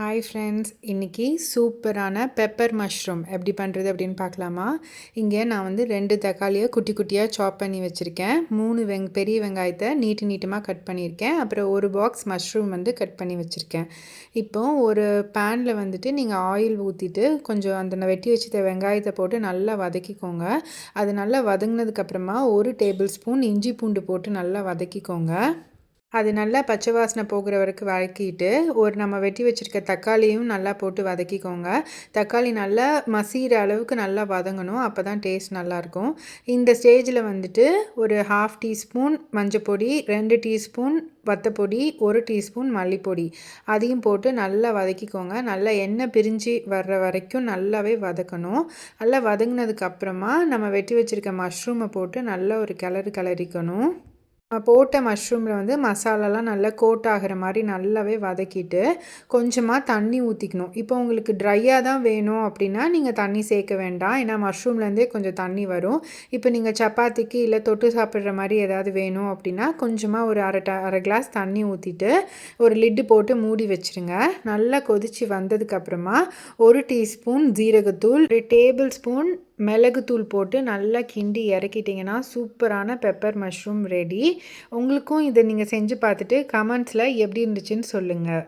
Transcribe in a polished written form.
Hi friends, இன்றைக்கி சூப்பரான pepper mushroom எப்படி பண்ணுறது அப்படின்னு பார்க்கலாமா? இங்கே நான் வந்து 2 தக்காளியை குட்டி குட்டியாக சாப் பண்ணி வச்சுருக்கேன். 3 பெரிய வெங்காயத்தை நீட்டமாக கட் பண்ணியிருக்கேன். அப்புறம் ஒரு பாக்ஸ் மஷ்ரூம் வந்து கட் பண்ணி வச்சுருக்கேன். இப்போ ஒரு பேனில் வந்துட்டு நீங்கள் ஆயில் ஊற்றிட்டு கொஞ்சம் அந்த வெட்டி வச்சுட்ட வெங்காயத்தை போட்டு நல்லா வதக்கிக்கோங்க. அது நல்லா வதங்கினதுக்கப்புறமா 1 டேபிள் ஸ்பூன் இஞ்சி பூண்டு போட்டு நல்லா வதக்கிக்கோங்க. அது நல்லா பச்சை வாசனை போகிற வரைக்கும் வதக்கிட்டு நம்ம வெட்டி வச்சுருக்க தக்காளியும் நல்லா போட்டு வதக்கிக்கோங்க. தக்காளி நல்லா மசிகிற அளவுக்கு நல்லா வதங்கணும். அப்போ தான் டேஸ்ட் நல்லாயிருக்கும். இந்த ஸ்டேஜில் வந்துட்டு ஒரு 1/2 டீஸ்பூன் மஞ்சப்பொடி, 2 டீஸ்பூன் வத்தப்பொடி, 1 டீஸ்பூன் மல்லிப்பொடி அதையும் போட்டு நல்லா வதக்கிக்கோங்க. நல்லா எண்ணெய் பிரிஞ்சு வர்ற வரைக்கும் நல்லாவே வதக்கணும். நல்லா வதங்கினதுக்கப்புறமா நம்ம வெட்டி வச்சுருக்க மஷ்ரூமை போட்டு நல்லா ஒரு கிளறிக்கணும். போட்ட மஷ்ரூமில் வந்து மசாலாலாம் நல்லா கோட் ஆகிற மாதிரி நல்லாவே வதக்கிட்டு கொஞ்சமாக தண்ணி ஊற்றிக்கணும். இப்போ உங்களுக்கு ட்ரையாக தான் வேணும் அப்படின்னா நீங்கள் தண்ணி சேர்க்க வேண்டாம். ஏன்னா மஷ்ரூம்லேருந்தே கொஞ்சம் தண்ணி வரும். இப்போ நீங்கள் சப்பாத்திக்கு இல்லை தொட்டு சாப்பிட்ற மாதிரி ஏதாவது வேணும் அப்படின்னா கொஞ்சமாக ஒரு அரை கிளாஸ் தண்ணி ஊற்றிட்டு ஒரு லிட்டு போட்டு மூடி வச்சுருங்க. நல்லா கொதித்து வந்ததுக்கப்புறமா 1 டீஸ்பூன் ஜீரகத்தூள், 1 டேபிள் ஸ்பூன் மிளகுத்தூள் போட்டு நல்லா கிண்டி இறக்கிட்டிங்கன்னா சூப்பரான பெப்பர் மஷ்ரூம் ரெடி. உங்களுக்கும் இதை நீங்கள் செஞ்சு பார்த்துட்டு கமெண்ட்ஸில் எப்படி இருந்துச்சுன்னு சொல்லுங்கள்.